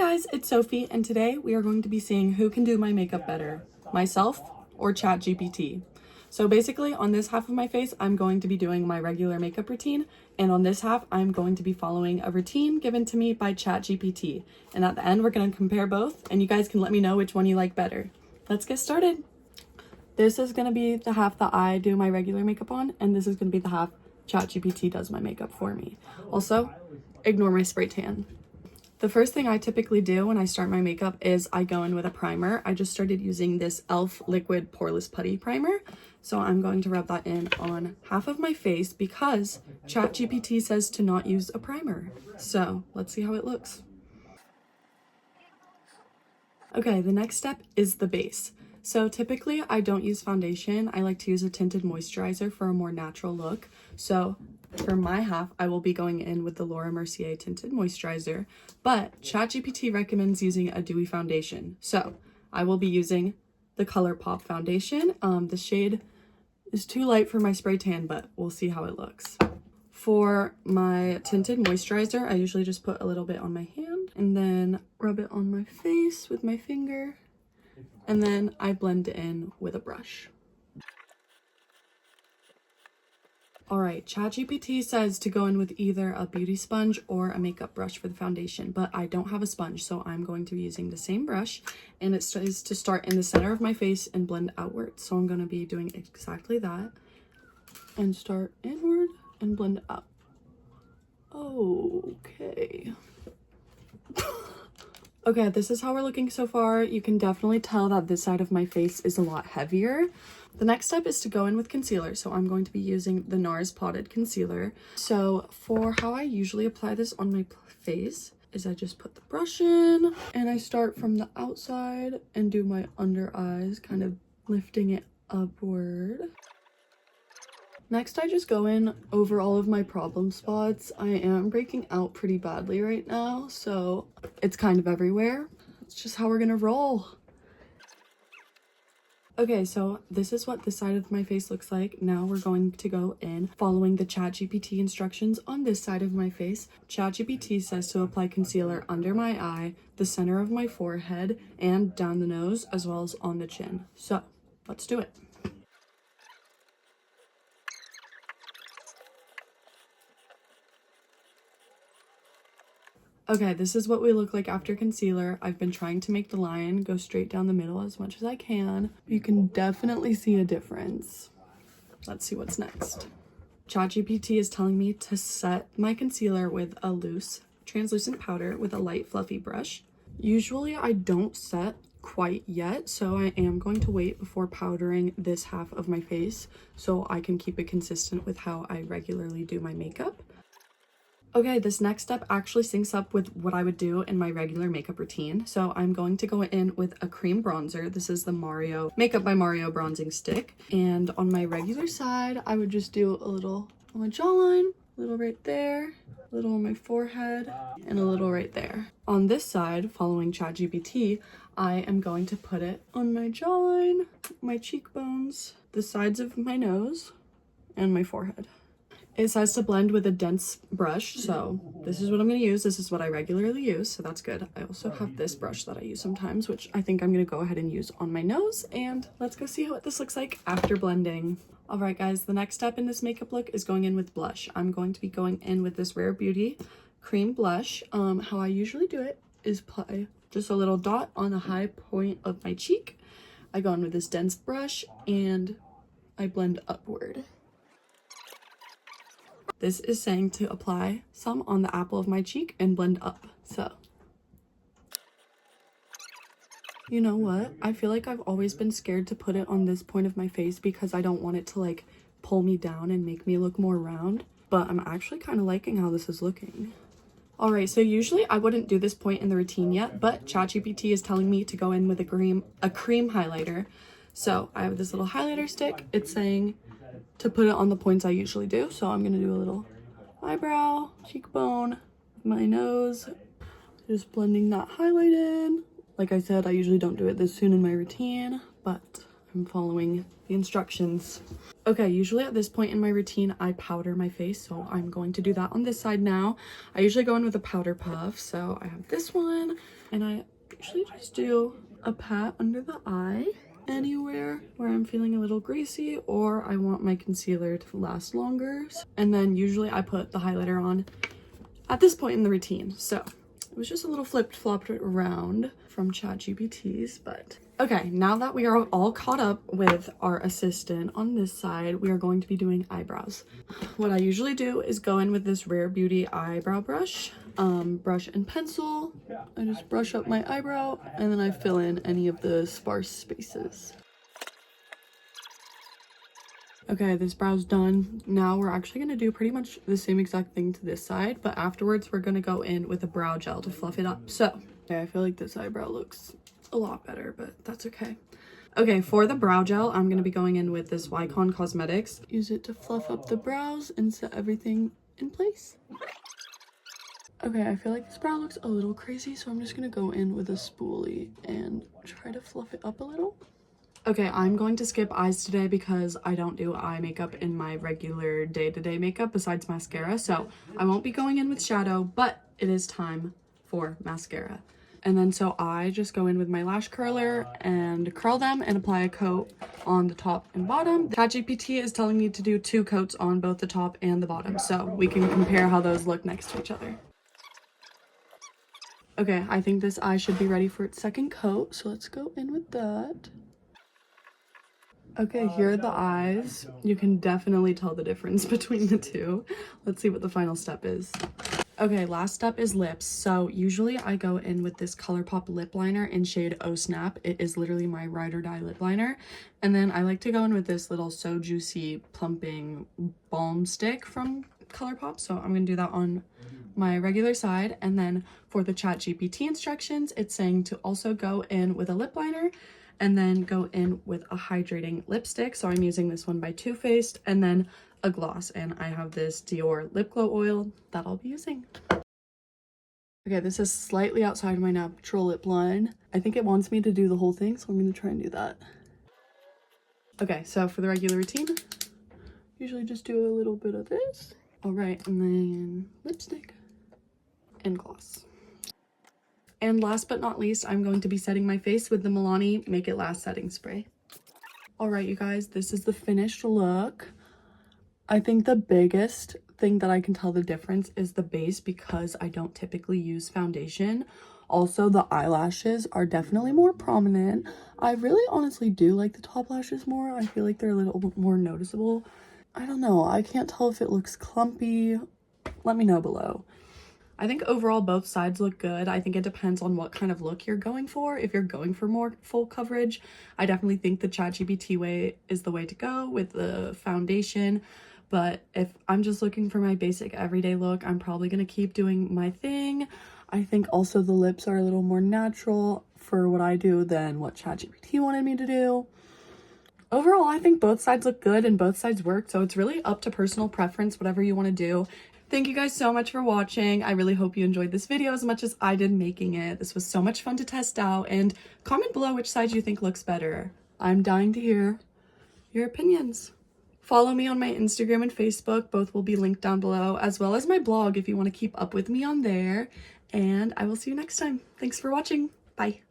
guys, it's Sophie, and today we are going to be seeing who can do my makeup better, myself or ChatGPT. So basically, on this half of my face, I'm going to be doing my regular makeup routine, and on this half, I'm going to be following a routine given to me by ChatGPT. And at the end, we're going to compare both, and you guys can let me know which one you like better. Let's get started. This is going to be the half that I do my regular makeup on, and this is going to be the half ChatGPT does my makeup for me. Also, ignore my spray tan. The first thing I typically do when I start my makeup is I go in with a primer. I just started using this e.l.f. Liquid Poreless Putty Primer. So I'm going to rub that in on half of my face because ChatGPT says to not use a primer. So let's see how it looks. Okay, the next step is the base. So typically I don't use foundation. I like to use a tinted moisturizer for a more natural look. So for my half, I will be going in with the Laura Mercier tinted moisturizer, but ChatGPT recommends using a dewy foundation. So I will be using the ColourPop foundation. The shade is too light for my spray tan, but we'll see how it looks. For my tinted moisturizer, I usually just put a little bit on my hand and then rub it on my face with my finger, and then I blend it in with a brush. Alright, ChatGPT says to go in with either a beauty sponge or a makeup brush for the foundation, but I don't have a sponge, so I'm going to be using the same brush, and it says to start in the center of my face and blend outward. So I'm going to be doing exactly that, and start inward and blend out. Okay. Okay, this is how we're looking so far. You can definitely tell that this side of my face is a lot heavier. The next step is to go in with concealer. So I'm going to be using the NARS Potted Concealer. So for how I usually apply this on my face is I just put the brush in and I start from the outside and do my under eyes, kind of lifting it upward. Next, I just go in over all of my problem spots. I am breaking out pretty badly right now, so it's kind of everywhere. It's just how we're gonna roll. Okay, so this is what this side of my face looks like. Now we're going to go in following the ChatGPT instructions on this side of my face. ChatGPT says to apply concealer under my eye, the center of my forehead, and down the nose, as well as on the chin. So let's do it. Okay, this is what we look like after concealer. I've been trying to make the line go straight down the middle as much as I can. You can definitely see a difference. Let's see what's next. ChatGPT is telling me to set my concealer with a loose, translucent powder with a light, fluffy brush. Usually I don't set quite yet, so I am going to wait before powdering this half of my face so I can keep it consistent with how I regularly do my makeup. Okay, this next step actually syncs up with what I would do in my regular makeup routine. So I'm going to go in with a cream bronzer. This is the Makeup by Mario bronzing stick. And on my regular side, I would just do a little on my jawline, a little right there, a little on my forehead, and a little right there. On this side, following ChatGPT, I am going to put it on my jawline, my cheekbones, the sides of my nose, and my forehead. It says to blend with a dense brush, so this is what I'm going to use. This is what I regularly use, so that's good. I also have this brush that I use sometimes, which I think I'm going to go ahead and use on my nose, and let's go see what this looks like after blending. Alright guys, the next step in this makeup look is going in with blush. I'm going to be going in with this Rare Beauty cream blush. How I usually do it is apply just a little dot on the high point of my cheek. I go in with this dense brush, and I blend upward. This is saying to apply some on the apple of my cheek and blend up. So, you know what? I feel like I've always been scared to put it on this point of my face because I don't want it to like pull me down and make me look more round. But I'm actually kind of liking how this is looking. Alright, so usually I wouldn't do this point in the routine yet, but ChatGPT is telling me to go in with a cream highlighter. So I have this little highlighter stick. It's saying to put it on the points I usually do. So I'm gonna do a little eyebrow, cheekbone, my nose, just blending that highlight in. Like I said, I usually don't do it this soon in my routine, but I'm following the instructions. Okay, usually at this point in my routine, I powder my face, so I'm going to do that on this side now. I usually go in with a powder puff, so I have this one, and I usually just do a pat under the eye, anywhere where I'm feeling a little greasy or I want my concealer to last longer. And then usually I put the highlighter on at this point in the routine. So it was just a little flopped around from ChatGPT's, but okay, now that we are all caught up with our assistant on this side, we are going to be doing eyebrows. What I usually do is go in with this Rare Beauty eyebrow brush, brush and pencil. I just brush up my eyebrow and then I fill in any of the sparse spaces. Okay, this brow's done. Now we're actually going to do pretty much the same exact thing to this side, but afterwards we're going to go in with a brow gel to fluff it up. So, okay, I feel like this eyebrow looks a lot better, but that's okay. Okay, for the brow gel, I'm going to be going in with this Wycon Cosmetics. Use it to fluff up the brows and set everything in place. Okay, I feel like this brow looks a little crazy, so I'm just going to go in with a spoolie and try to fluff it up a little. Okay, I'm going to skip eyes today because I don't do eye makeup in my regular day-to-day makeup besides mascara, so I won't be going in with shadow, but it is time for mascara. And then so I just go in with my lash curler and curl them and apply a coat on the top and bottom. ChatGPT is telling me to do 2 coats on both the top and the bottom, so we can compare how those look next to each other. Okay, I think this eye should be ready for its second coat, so let's go in with that. Okay, here are the eyes. You can definitely tell the difference between the two. Let's see what the final step is. Okay, last step is lips. So usually I go in with this ColourPop lip liner in shade Oh Snap. It is literally my ride or die lip liner. And then I like to go in with this little So Juicy plumping balm stick from ColourPop. So I'm gonna do that on my regular side. And then for the ChatGPT instructions, it's saying to also go in with a lip liner and then go in with a hydrating lipstick. So I'm using this one by Too Faced, and then a gloss, and I have this Dior lip glow oil that I'll be using. Okay, this is slightly outside my natural lip line. I think it wants me to do the whole thing, so I'm gonna try and do that. Okay, so for the regular routine, usually just do a little bit of this. All right, and then lipstick and gloss. And last but not least, I'm going to be setting my face with the Milani Make It Last setting spray. All right, you guys, this is the finished look. I think the biggest thing that I can tell the difference is the base because I don't typically use foundation. Also, the eyelashes are definitely more prominent. I really honestly do like the top lashes more. I feel like they're a little bit more noticeable. I don't know. I can't tell if it looks clumpy. Let me know below. I think overall both sides look good. I think it depends on what kind of look you're going for. If you're going for more full coverage, I definitely think the ChatGPT way is the way to go with the foundation. But if I'm just looking for my basic everyday look, I'm probably going to keep doing my thing. I think also the lips are a little more natural for what I do than what ChatGPT wanted me to do. Overall, I think both sides look good and both sides work. So it's really up to personal preference, whatever you want to do. Thank you guys so much for watching. I really hope you enjoyed this video as much as I did making it. This was so much fun to test out, and comment below which side you think looks better. I'm dying to hear your opinions. Follow me on my Instagram and Facebook. Both will be linked down below, as well as my blog if you want to keep up with me on there. And I will see you next time. Thanks for watching. Bye.